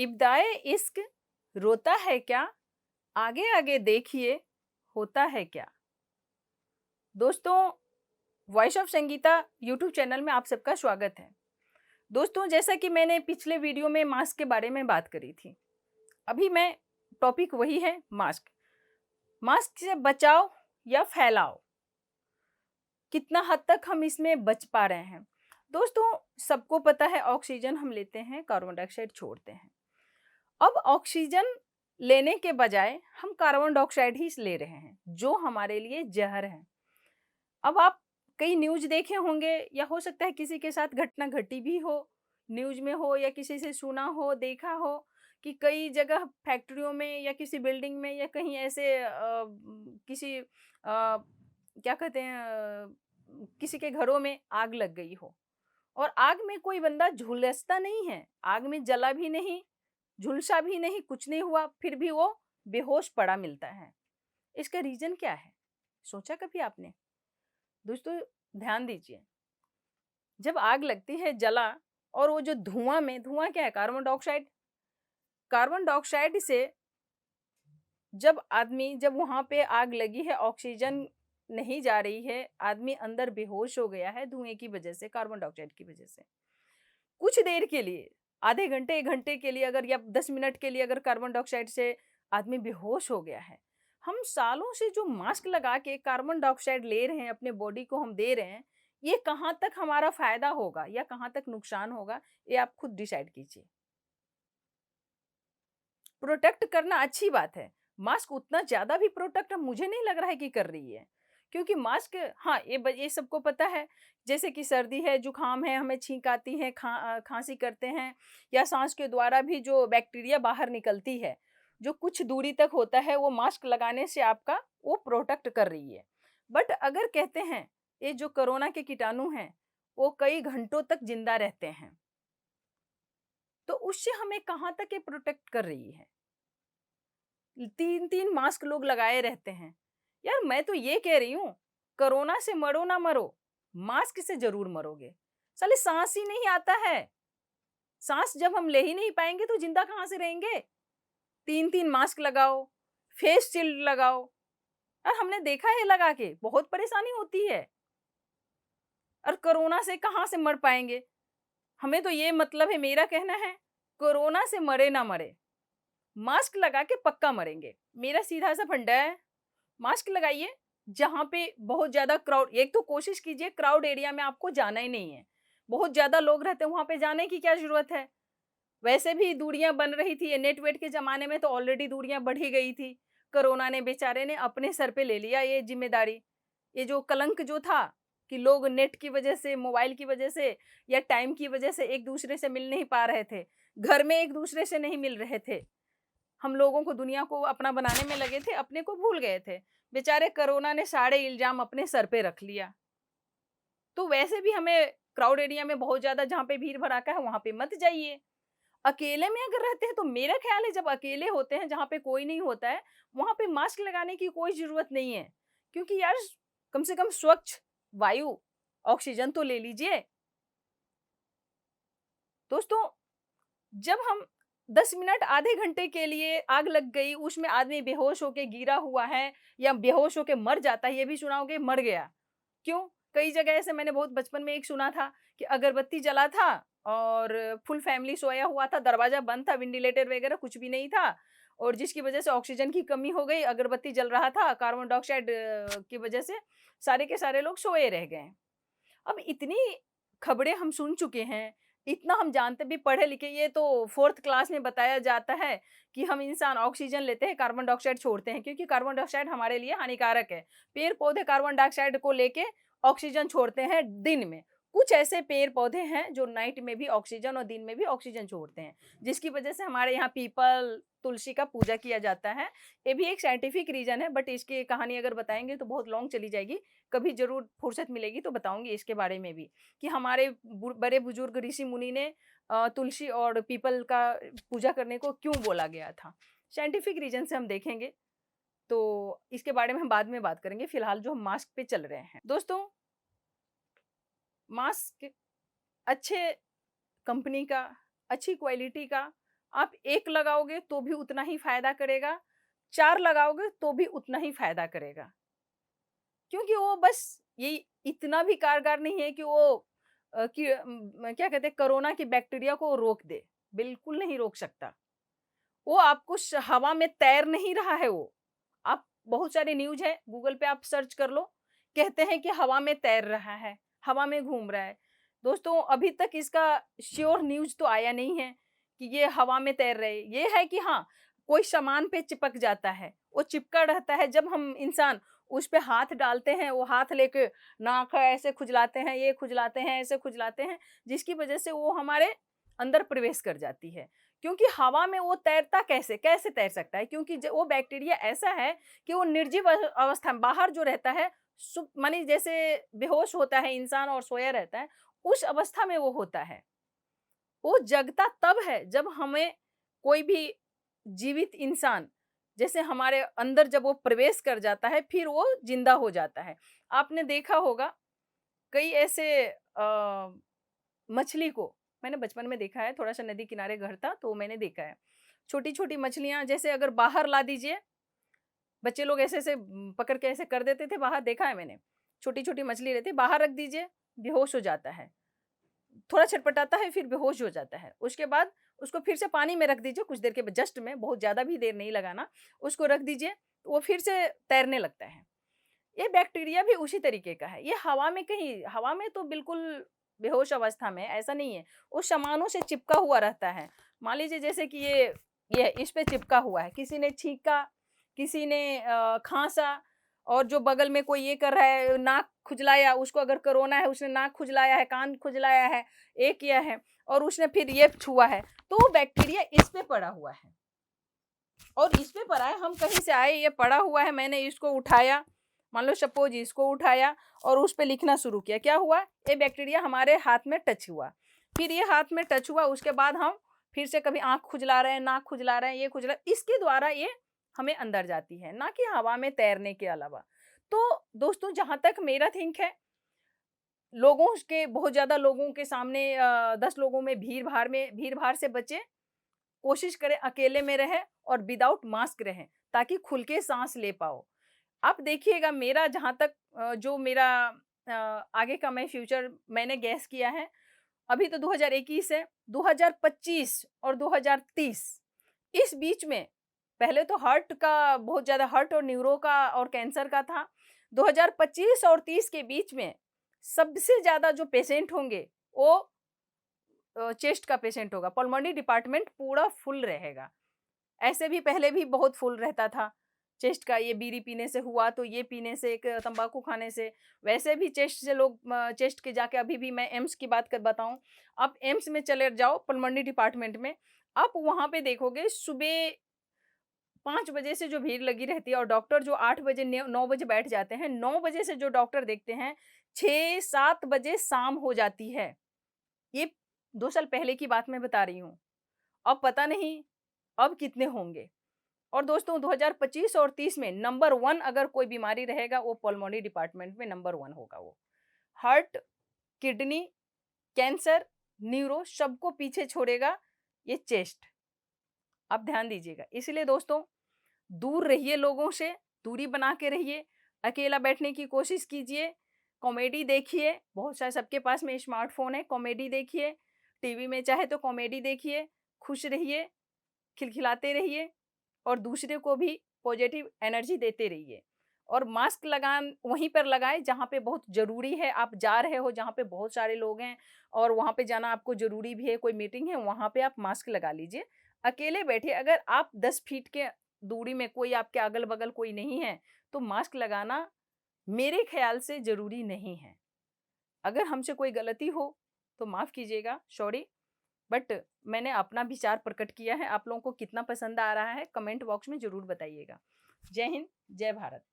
इब्दाए इश्क रोता है क्या, आगे आगे देखिए होता है क्या। दोस्तों, voice of Sangeeta YouTube channel में आप सबका स्वागत है। दोस्तों, जैसा कि मैंने पिछले वीडियो में मास्क के बारे में बात करी थी, अभी मैं टॉपिक वही है मास्क। मास्क से बचाओ या फैलाओ, कितना हद तक हम इसमें बच पा रहे हैं। दोस्तों, सबको पता है ऑक्सीजन हम लेते हैं, कार्बन डाइऑक्साइड छोड़ते हैं। अब ऑक्सीजन लेने के बजाय हम कार्बन डाइऑक्साइड ही ले रहे हैं, जो हमारे लिए जहर है। अब आप कई न्यूज देखे होंगे, या हो सकता है किसी के साथ घटना घटी भी हो, न्यूज में हो या किसी से सुना हो, देखा हो कि कई जगह फैक्ट्रियों में या किसी बिल्डिंग में या कहीं ऐसे किसी क्या कहते हैं, किसी के घरों में आग लग गई हो, और आग में कोई बंदा झुलसता नहीं है, आग में जला भी नहीं, झुलसा भी नहीं, कुछ नहीं हुआ, फिर भी वो बेहोश पड़ा मिलता है। इसका रीजन क्या है, सोचा कभी आपने? दोस्तों, ध्यान दीजिए, जब आग लगती है, जला, और वो जो धुआं क्या है, कार्बन डाइऑक्साइड। कार्बन डाइऑक्साइड से जब वहां पे आग लगी है, ऑक्सीजन नहीं जा रही है, आदमी अंदर बेहोश हो गया है धुएं की वजह से, कार्बन डाइऑक्साइड की वजह से। कुछ देर के लिए, आधे घंटे, 1 घंटे के लिए अगर, या 10 मिनट के लिए अगर कार्बन डाइऑक्साइड से आदमी बेहोश हो गया है, हम सालों से जो मास्क लगा के कार्बन डाइऑक्साइड ले रहे हैं, अपने बॉडी को हम दे रहे हैं, ये कहाँ तक हमारा फायदा होगा या कहाँ तक नुकसान होगा, ये आप खुद डिसाइड कीजिए। प्रोटेक्ट करना अच्छी बात है, मास्क उतना ज्यादा भी प्रोटेक्ट मुझे नहीं लग रहा है कि कर रही है, क्योंकि मास्क, हाँ, ये सबको पता है, जैसे कि सर्दी है, जुकाम है, हमें छींक आती है, खांसी करते हैं, या सांस के द्वारा भी जो बैक्टीरिया बाहर निकलती है, जो कुछ दूरी तक होता है, वो मास्क लगाने से आपका वो प्रोटेक्ट कर रही है। बट अगर कहते हैं, ये जो कोरोना के कीटाणु हैं, वो कई घंटों तक जिंदा रहते हैं, तो उससे हमें कहाँ तक ये प्रोटेक्ट कर रही है? 3-3 मास्क लोग लगाए रहते हैं। यार, मैं तो ये कह रही हूँ, कोरोना से मरो ना मरो, मास्क से जरूर मरोगे। साले सांस ही नहीं आता है, सांस जब हम ले ही नहीं पाएंगे तो जिंदा कहाँ से रहेंगे? 3-3 मास्क लगाओ, फेस शील्ड लगाओ, और हमने देखा है लगा के बहुत परेशानी होती है। और कोरोना से कहाँ से मर पाएंगे? हमें तो ये मतलब है, मेरा कहना है, कोरोना से मरे ना मरे, मास्क लगा के पक्का मरेंगे। मेरा सीधा सा फंडा है, मास्क लगाइए। जहाँ पे बहुत ज्यादा क्राउड, एक तो कोशिश कीजिए क्राउड एरिया में आपको जाना ही नहीं है, बहुत ज्यादा लोग रहते हैं, वहां पे जाने की क्या जरूरत है? वैसे भी दूरियां बन रही थी, नेट वेट के जमाने में तो ऑलरेडी दूरियां बढ़ ही गई थी। कोरोना ने बेचारे ने अपने सर पे ले लिया ये जिम्मेदारी, ये जो कलंक जो था कि लोग नेट की वजह से, मोबाइल की वजह से, या टाइम की वजह से एक दूसरे से मिल नहीं पा रहे थे, घर में एक दूसरे से नहीं मिल रहे थे, हम लोगों को, दुनिया को अपना बनाने में लगे थे, अपने को भूल गए थे। बेचारे कोरोना ने सारे इल्जाम अपने सर पे रख लिया। तो वैसे भी हमें क्राउड एरिया में बहुत ज्यादा, जहाँ पे भीड़ भड़ाका है, वहां पे मत जाइए। अकेले में अगर रहते हैं तो मेरा ख्याल है, जब अकेले होते हैं, जहाँ पे कोई नहीं होता है, वहां पे मास्क लगाने की कोई जरूरत नहीं है, क्योंकि यार, कम से कम स्वच्छ वायु, ऑक्सीजन तो ले लीजिए। दोस्तों, जब हम 10 मिनट, आधे घंटे के लिए आग लग गई, उसमें आदमी बेहोश होके गिरा हुआ है या बेहोश होके मर जाता है, ये भी सुना होगे, मर गया। क्यों? कई जगह ऐसे मैंने बहुत बचपन में एक सुना था कि अगरबत्ती जला था, और फुल फैमिली सोया हुआ था, दरवाजा बंद था, वेंटिलेटर वगैरह कुछ भी नहीं था, और जिसकी वजह से ऑक्सीजन की कमी हो गई, अगरबत्ती जल रहा था, कार्बन डाइऑक्साइड की वजह से सारे के सारे लोग सोए रह गए। अब इतनी खबरें हम सुन चुके हैं, इतना हम जानते भी, पढ़े लिखे, ये तो 4th क्लास में बताया जाता है कि हम इंसान ऑक्सीजन लेते हैं, कार्बन डाइऑक्साइड छोड़ते हैं, क्योंकि कार्बन डाइऑक्साइड हमारे लिए हानिकारक है। पेड़ पौधे कार्बन डाइऑक्साइड को लेके ऑक्सीजन छोड़ते हैं दिन में। कुछ ऐसे पेड़ पौधे हैं जो नाइट में भी ऑक्सीजन और दिन में भी ऑक्सीजन छोड़ते हैं, जिसकी वजह से हमारे यहाँ पीपल, तुलसी का पूजा किया जाता है। ये भी एक साइंटिफिक रीजन है, बट इसकी कहानी अगर बताएंगे तो बहुत लॉन्ग चली जाएगी। कभी जरूर फुर्सत मिलेगी तो बताऊंगी इसके बारे में भी, कि हमारे बड़े बुजुर्ग ऋषि मुनि ने तुलसी और पीपल का पूजा करने को क्यों बोला गया था। साइंटिफिक रीजन से हम देखेंगे, तो इसके बारे में हम बाद में बात करेंगे। फिलहाल जो हम मास्क पे चल रहे हैं, दोस्तों, मास्क अच्छे कंपनी का, अच्छी क्वालिटी का, आप 1 लगाओगे तो भी उतना ही फ़ायदा करेगा, 4 लगाओगे तो भी उतना ही फ़ायदा करेगा। क्योंकि वो बस ये इतना भी कारगर नहीं है कि वो क्या कहते हैं कोरोना की बैक्टीरिया को रोक दे, बिल्कुल नहीं रोक सकता। वो आपको हवा में तैर नहीं रहा है वो। आप बहुत सारे न्यूज़ है, गूगल पे आप सर्च कर लो, कहते हैं कि हवा में तैर रहा है, हवा में घूम रहा है। दोस्तों अभी तक इसका श्योर न्यूज़ तो आया नहीं है कि ये हवा में तैर रहे। ये है कि हाँ, कोई सामान पे चिपक जाता है, वो चिपका रहता है जब हम इंसान उस पे हाथ डालते हैं, वो हाथ लेके नाक ऐसे खुजलाते हैं, ये खुजलाते हैं, ऐसे खुजलाते हैं, जिसकी वजह से वो हमारे अंदर प्रवेश कर जाती है। क्योंकि हवा में वो तैरता कैसे कैसे तैर सकता है? क्योंकि वो बैक्टीरिया ऐसा है कि वो निर्जीव अवस्था में बाहर जो रहता है, मानी जैसे बेहोश होता है इंसान और सोया रहता है, उस अवस्था में वो होता है। वो जगता तब है जब हमें कोई भी जीवित इंसान जैसे हमारे अंदर जब वो प्रवेश कर जाता है, फिर वो जिंदा हो जाता है। आपने देखा होगा कई ऐसे मछली को मैंने बचपन में देखा है, थोड़ा-सा नदी किनारे घर था तो मैंने देखा है। छोटी-छोटी मछलियाँ जैसे अगर बाहर ला दीजिए, बच्चे लोग ऐसे-ऐसे पकड़ के ऐसे कर देते थे बाहर, देखा है मैंने। छोटी-छोटी मछली रहती है, बाहर रख दीजिए, बेहोश हो जाता है। थोड़ा छटपटाता है फिर बेहोश हो जाता है। उसके बाद उसको फिर से पानी में रख दीजिए कुछ देर के बाद जस्ट में, बहुत ज़्यादा भी देर नहीं लगाना। उसको रख दीजिए, तो वो फिर से तैरने लगता है। ये बैक्टीरिया भी उसी तरीके का है। ये हवा में तो बिल्कुल बेहोश अवस्था में है, ऐसा नहीं है। वो सामानों से चिपका हुआ रहता है। मान लीजिए जैसे कि ये इस पे चिपका हुआ है। किसी ने छींका, किसी ने खाँसा और जो बगल में कोई ये कर रहा है, नाक खुजलाया, उसको अगर कोरोना है, उसने नाक खुजलाया है, कान खुजलाया है, ये किया है और उसने फिर ये छुआ है, तो वो बैक्टीरिया इस पे पड़ा हुआ है। और इस पे पड़ा है, हम कहीं से आए, ये पड़ा हुआ है, मैंने इसको उठाया, मान लो सपोज इसको उठाया और उस पे लिखना शुरू किया, क्या हुआ? ये बैक्टीरिया हमारे हाथ में टच हुआ। फिर ये हाथ में टच हुआ, उसके बाद हम फिर से कभी आँख खुजला रहे हैं, नाक खुजला रहे हैं, ये खुजला, इसके द्वारा ये हमें अंदर जाती है, ना कि हवा में तैरने के अलावा। तो दोस्तों जहाँ तक मेरा थिंक है, लोगों के बहुत ज़्यादा लोगों के सामने 10 लोगों में भीड़-भाड़ से बचें। कोशिश करें अकेले में रहें और विदाउट मास्क रहें, ताकि खुल के साँस ले पाओ। आप देखिएगा मेरा जहाँ तक जो मेरा आगे का मैं फ्यूचर मैंने गैस किया है, अभी तो 2021 है, 2025 और 2030 इस बीच में पहले तो हार्ट का बहुत ज़्यादा हार्ट और न्यूरो का और कैंसर का था। 2025 और 30 के बीच में सबसे ज़्यादा जो पेशेंट होंगे वो चेस्ट का पेशेंट होगा, पल्मोनरी डिपार्टमेंट पूरा फुल रहेगा। ऐसे भी पहले भी बहुत फुल रहता था, चेस्ट का ये बीड़ी पीने से हुआ, तो ये पीने से, एक तंबाकू खाने से, वैसे भी चेस्ट से लोग चेस्ट के जाके अभी भी मैं एम्स की बात कर बताऊँ, आप एम्स में चले जाओ पल्मोनरी डिपार्टमेंट में, आप वहाँ पे देखोगे सुबह 5 बजे से जो भीड़ लगी रहती है और डॉक्टर जो 8 बजे 9 बजे बैठ जाते हैं, 9 बजे से जो डॉक्टर देखते हैं, 6-7 बजे शाम हो जाती है। ये 2 साल पहले की बात मैं बता रही हूँ। अब पता नहीं अब कितने होंगे। और दोस्तों 2025 और 30 में नंबर 1 अगर कोई बीमारी रहेगा वो पल्मोनरी डिपार्टमेंट में नंबर 1 होगा वो। हार्ट, किडनी, कैंसर, न्यूरो सबको पीछे छोड़ेगा ये चेस्ट। आप ध्यान दीजिएगा। इसलिए दोस्तों दूर रहिए लोगों से, दूरी बना के रहिए, अकेला बैठने की कोशिश कीजिए, कॉमेडी देखिए, बहुत सारे सबके पास में स्मार्टफ़ोन है, कॉमेडी देखिए, टीवी में चाहे तो कॉमेडी देखिए, खुश रहिए, खिलखिलाते रहिए और दूसरे को भी पॉजिटिव एनर्जी देते रहिए। और मास्क लगान वहीं पर लगाएँ जहाँ पे बहुत ज़रूरी है, आप जा रहे हो जहाँ पे बहुत सारे लोग हैं और वहाँ पे जाना आपको ज़रूरी भी है, कोई मीटिंग है, वहाँ पे आप मास्क लगा लीजिए। अकेले बैठिए, अगर आप 10 फीट के दूरी में कोई आपके अगल-बगल कोई नहीं है, तो मास्क लगाना मेरे ख़्याल से ज़रूरी नहीं है। अगर हमसे कोई गलती हो, तो माफ़ कीजिएगा, सॉरी। बट मैंने अपना विचार प्रकट किया है, आप लोगों को कितना पसंद आ रहा है कमेंट बॉक्स में ज़रूर बताइएगा। जय हिंद, जय भारत।